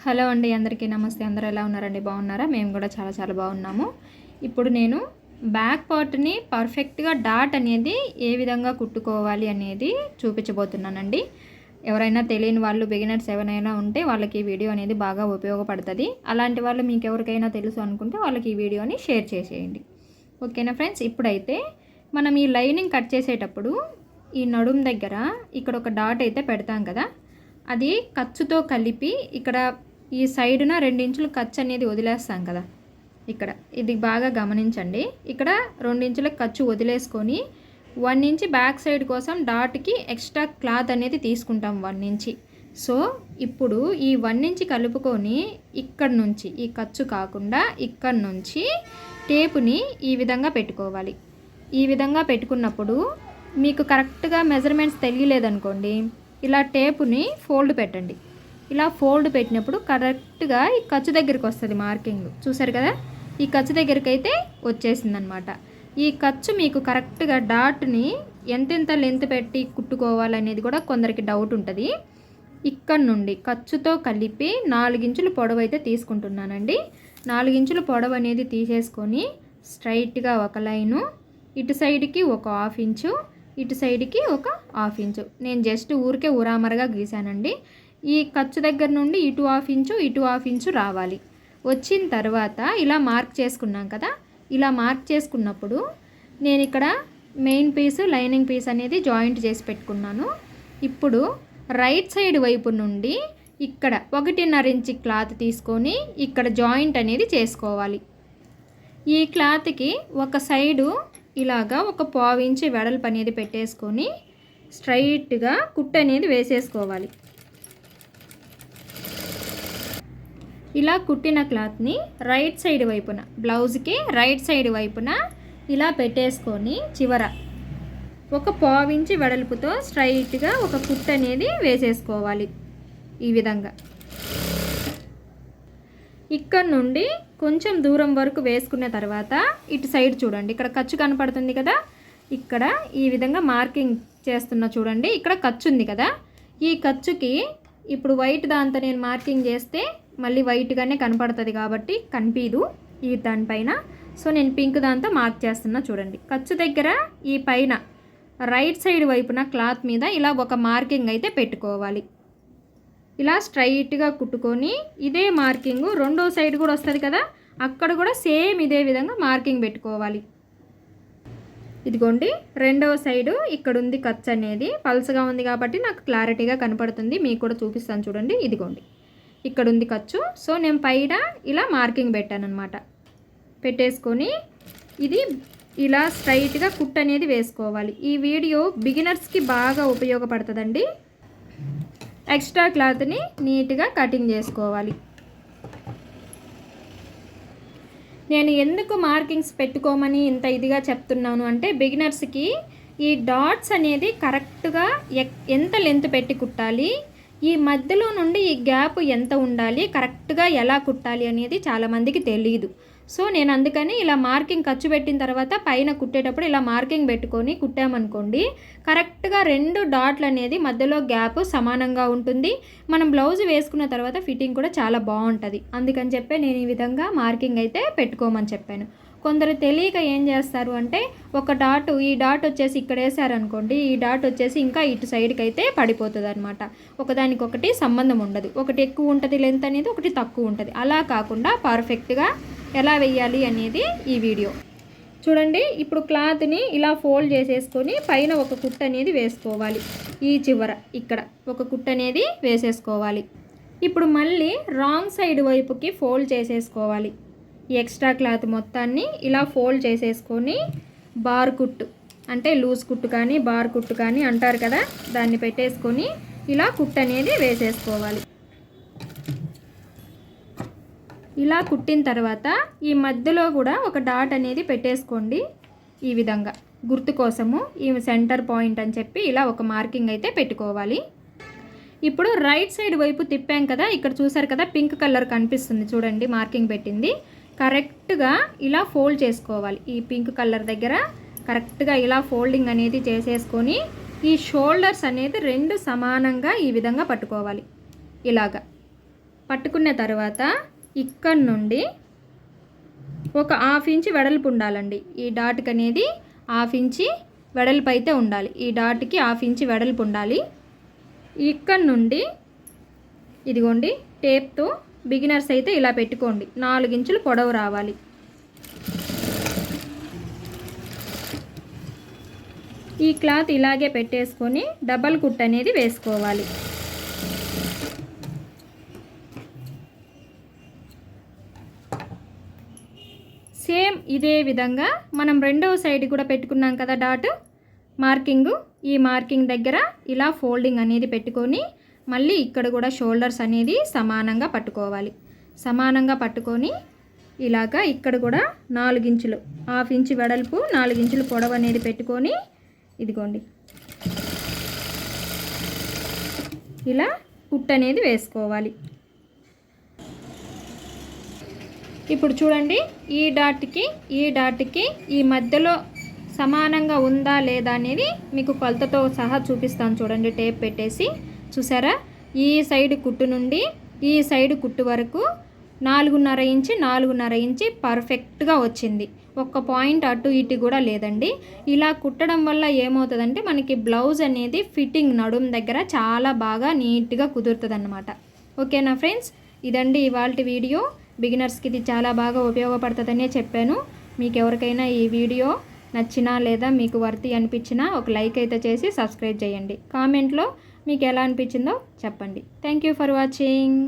Hello అండి, అందరికీ నమస్తే. అందరూ ఎలా ఉన్నారండి? బాగున్నారా? మేము కూడా చాలా చాలా బాగున్నాము. ఇప్పుడు నేను బ్యాక్ పార్ట్ని పర్ఫెక్ట్గా డాట్ అనేది ఏ విధంగా కుట్టుకోవాలి అనేది చూపించబోతున్నానండి. ఎవరైనా తెలియని వాళ్ళు, బిగినర్స్ ఎవరైనా ఉంటే వాళ్ళకి ఈ వీడియో అనేది బాగా ఉపయోగపడుతుంది. అలాంటి వాళ్ళు మీకు ఎవరికైనా తెలుసు అనుకుంటే వాళ్ళకి ఈ వీడియోని షేర్ చేసేయండి. ఓకేనా ఫ్రెండ్స్? ఇప్పుడైతే మనం ఈ లైనింగ్ కట్ చేసేటప్పుడు ఈ నడుం దగ్గర ఇక్కడ ఒక డాట్ అయితే పెడతాం కదా, అది ఖర్చుతో కలిపి ఇక్కడ ఈ సైడున 2 ఇంచులు ఖర్చు అనేది వదిలేస్తాం కదా. ఇక్కడ ఇది బాగా గమనించండి. ఇక్కడ 2 ఇంచుల ఖర్చు వదిలేసుకొని 1 ఇంచ్ బ్యాక్ సైడ్ కోసం డాట్కి ఎక్స్ట్రా క్లాత్ అనేది తీసుకుంటాం 1 ఇంచ్. సో ఇప్పుడు ఈ 1 ఇంచ్ కలుపుకొని ఇక్కడ నుంచి ఈ ఖర్చు కాకుండా ఇక్కడ నుంచి టేపుని ఈ విధంగా పెట్టుకోవాలి. ఈ విధంగా పెట్టుకున్నప్పుడు మీకు కరెక్ట్గా మెజర్మెంట్స్ తెలియలేదనుకోండి, ఇలా టేపుని ఫోల్డ్ పెట్టండి. ఇలా ఫోల్డ్ పెట్టినప్పుడు కరెక్ట్గా ఈ ఖర్చు దగ్గరికి వస్తుంది మార్కింగ్. చూసారు కదా, ఈ ఖర్చు దగ్గరికి అయితే వచ్చేసిందనమాట. ఈ ఖర్చు మీకు కరెక్ట్గా డాట్ని ఎంతెంత లెంత్ పెట్టి కుట్టుకోవాలనేది కూడా కొందరికి డౌట్ ఉంటుంది. ఇక్కడ నుండి ఖర్చుతో కలిపి 4 ఇంచుల పొడవు అయితే తీసుకుంటున్నానండి. 4 ఇంచుల పొడవు అనేది తీసేసుకొని స్ట్రైట్గా ఒక లైను, ఇటు సైడ్కి ఒక 1/2 ఇంచు, ఇటు సైడ్కి ఒక 1/2 ఇంచు. నేను జస్ట్ ఊరికే ఉరామరగా గీసానండి. ఈ ఖర్చు దగ్గర నుండి ఇటు 1/2 ఇంచు, ఇటు 1/2 ఇంచు రావాలి. వచ్చిన తర్వాత ఇలా మార్క్ చేసుకున్నాం కదా, ఇలా మార్క్ చేసుకున్నప్పుడు నేను ఇక్కడ మెయిన్ పీసు, లైనింగ్ పీస్ అనేది జాయింట్ చేసి పెట్టుకున్నాను. ఇప్పుడు రైట్ సైడ్ వైపు నుండి ఇక్కడ 1.5 ఇంచ్ క్లాత్ తీసుకొని ఇక్కడ జాయింట్ అనేది చేసుకోవాలి. ఈ క్లాత్కి ఒక సైడు ఇలాగా ఒక 1/4 ఇంచ్ వెడల్పు అనేది పెట్టేసుకొని స్ట్రైట్గా కుట్టు అనేది వేసేసుకోవాలి. ఇలా కుట్టిన క్లాత్ని రైట్ సైడ్ వైపున, బ్లౌజ్కి రైట్ సైడ్ వైపున ఇలా పెట్టేసుకొని చివర ఒక 1/4 ఇంచ్ వెడల్పుతో స్ట్రైట్గా ఒక కుట్టు అనేది వేసేసుకోవాలి. ఈ విధంగా ఇక్కడ నుండి కొంచెం దూరం వరకు వేసుకున్న తర్వాత ఇటు సైడ్ చూడండి, ఇక్కడ ఖర్చు కనపడుతుంది కదా, ఇక్కడ ఈ విధంగా మార్కింగ్ చేస్తున్నా చూడండి. ఇక్కడ ఖర్చు ఉంది కదా, ఈ ఖర్చుకి ఇప్పుడు వైట్ దాంతో నేను మార్కింగ్ చేస్తే మళ్ళీ వైట్గానే కనపడుతుంది కాబట్టి కనిపించదు ఈ దానిపైన. సో నేను పింక్ దాంతో మార్క్ చేస్తున్నా చూడండి. ఖర్చు దగ్గర ఈ పైన రైట్ సైడ్ వైపున క్లాత్ మీద ఇలా ఒక మార్కింగ్ అయితే పెట్టుకోవాలి. ఇలా స్ట్రైట్గా కుట్టుకొని ఇదే మార్కింగ్ రెండో సైడ్ కూడా వస్తుంది కదా, అక్కడ కూడా సేమ్ ఇదే విధంగా మార్కింగ్ పెట్టుకోవాలి. ఇదిగోండి, రెండవ సైడు ఇక్కడ ఉంది ఖర్చు అనేది పల్సగా ఉంది కాబట్టి నాకు క్లారిటీగా కనపడుతుంది. మీకు కూడా చూపిస్తాను చూడండి. ఇదిగోండి, ఇక్కడ ఉంది ఖర్చు. సో నేను పైన ఇలా మార్కింగ్ పెట్టాను అనమాట. పెట్టేసుకొని ఇది ఇలా స్ట్రైట్గా కుట్టు అనేది వేసుకోవాలి. ఈ వీడియో బిగినర్స్కి బాగా ఉపయోగపడుతుందండి. ఎక్స్ట్రా క్లాత్ని నీట్గా కటింగ్ చేసుకోవాలి. నేను ఎందుకు మార్కింగ్స్ పెట్టుకోమని ఇంత ఇదిగా చెప్తున్నాను అంటే, బిగినర్స్కి ఈ డాట్స్ అనేది కరెక్ట్గా ఎంత లెంత్ పెట్టి కుట్టాలి, ఈ మధ్యలో నుండి ఈ గ్యాప్ ఎంత ఉండాలి, కరెక్ట్గా ఎలా కుట్టాలి అనేది చాలామందికి తెలియదు. సో నేను అందుకని ఇలా మార్కింగ్ ఖర్చు పెట్టిన తర్వాత పైన కుట్టేటప్పుడు ఇలా మార్కింగ్ పెట్టుకొని కుట్టామనుకోండి, కరెక్ట్గా 2 డాట్లు అనేది మధ్యలో గ్యాప్ సమానంగా ఉంటుంది. మనం బ్లౌజ్ వేసుకున్న తర్వాత ఫిట్టింగ్ కూడా చాలా బాగుంటుంది. అందుకని చెప్పి నేను ఈ విధంగా మార్కింగ్ అయితే పెట్టుకోమని చెప్పాను. కొందరు తెలియక ఏం చేస్తారు అంటే, ఒక డాట్, ఈ డాట్ వచ్చేసి ఇక్కడ వేసారనుకోండి, ఈ డాట్ వచ్చేసి ఇంకా ఇటు సైడ్కి అయితే పడిపోతుంది అనమాట. ఒకదానికొకటి సంబంధం ఉండదు. ఒకటి ఎక్కువ ఉంటుంది లెంత్ అనేది, ఒకటి తక్కువ ఉంటుంది. అలా కాకుండా పర్ఫెక్ట్గా ఎలా వేయాలి అనేది ఈ వీడియో చూడండి. ఇప్పుడు క్లాత్ని ఇలా ఫోల్డ్ చేసేసుకొని పైన ఒక కుట్టు అనేది వేసుకోవాలి. ఈ చివర ఇక్కడ ఒక కుట్టు అనేది వేసేసుకోవాలి. ఇప్పుడు మళ్ళీ రాంగ్ సైడ్ వైపుకి ఫోల్డ్ చేసేసుకోవాలి. ఈ ఎక్స్ట్రా క్లాత్ మొత్తాన్ని ఇలా ఫోల్డ్ చేసేసుకొని బార్ కుట్టు అంటే లూజ్ కుట్టు కానీ బార్ కుట్టు కానీ అంటారు కదా, దాన్ని పెట్టేసుకొని ఇలా కుట్టు అనేది వేసేసుకోవాలి. ఇలా కుట్టిన తర్వాత ఈ మధ్యలో కూడా ఒక డాట్ అనేది పెట్టేసుకోండి. ఈ విధంగా గుర్తు కోసము ఈ సెంటర్ పాయింట్ అని చెప్పి ఇలా ఒక మార్కింగ్ అయితే పెట్టుకోవాలి. ఇప్పుడు రైట్ సైడ్ వైపు తిప్పాం కదా, ఇక్కడ చూసారు కదా పింక్ కలర్ కనిపిస్తుంది చూడండి, మార్కింగ్ పెట్టింది. కరెక్ట్గా ఇలా ఫోల్డ్ చేసుకోవాలి. ఈ పింక్ కలర్ దగ్గర కరెక్ట్గా ఇలా ఫోల్డింగ్ అనేది చేసేసుకొని ఈ షోల్డర్స్ అనేది 2 సమానంగా ఈ విధంగా పట్టుకోవాలి. ఇలాగా పట్టుకున్న తర్వాత ఇక్కడ నుండి ఒక 1/2 ఇంచ్ వెడల్పు ఉండాలండి. ఈ డాట్కి అనేది 1/2 ఇంచ్ వెడల్పు అయితే ఉండాలి. ఈ డాట్కి 1/2 ఇంచ్ వెడల్పు ఉండాలి. ఇక్కడ నుండి ఇదిగోండి టేప్తో బిగినర్స్ అయితే ఇలా పెట్టుకోండి. 4 ఇంచులు పొడవు రావాలి. ఈ క్లాత్ ఇలాగే పెట్టేసుకొని డబల్ కుట్ అనేది వేసుకోవాలి. సేమ్ ఇదే విధంగా మనం రెండవ సైడ్ కూడా పెట్టుకున్నాం కదా డాట్ మార్కింగ్. ఈ మార్కింగ్ దగ్గర ఇలా ఫోల్డింగ్ అనేది పెట్టుకొని మళ్ళీ ఇక్కడ కూడా షోల్డర్స్ అనేది సమానంగా పట్టుకోవాలి. సమానంగా పట్టుకొని ఇలాగా ఇక్కడ కూడా 4 ఇంచులు 1/2 ఇంచ్ వెడల్పు 4 ఇంచులు పొడవు అనేది పెట్టుకొని ఇదిగోండి ఇలా కుట్ అనేది వేసుకోవాలి. ఇప్పుడు చూడండి ఈ డాట్కి ఈ మధ్యలో సమానంగా ఉందా లేదా అనేది మీకు కొలతతో సహా చూపిస్తాను. చూడండి టేప్ పెట్టేసి చూసారా, ఈ సైడ్ కుట్టు నుండి ఈ సైడ్ కుట్టు వరకు 4.5 ఇంచ్ పర్ఫెక్ట్గా వచ్చింది. ఒక్క పాయింట్ అటు ఇటు కూడా లేదండి. ఇలా కుట్టడం వల్ల ఏమవుతుందంటే మనకి బ్లౌజ్ అనేది ఫిట్టింగ్ నడుం దగ్గర చాలా బాగా నీట్గా కుదురుతుంది అన్నమాట. ఓకేనా ఫ్రెండ్స్, ఇదండి ఇవాల్టి వీడియో. బిగినర్స్కి ఇది చాలా బాగా ఉపయోగపడుతుందనే చెప్పాను. మీకు ఎవరికైనా ఈ వీడియో నచ్చినా లేదా మీకు వర్తి అనిపించినా ఒక లైక్ అయితే చేసి సబ్స్క్రైబ్ చేయండి. కామెంట్లో మీకు ఎలా అనిపించిందో చెప్పండి. Thank you for watching.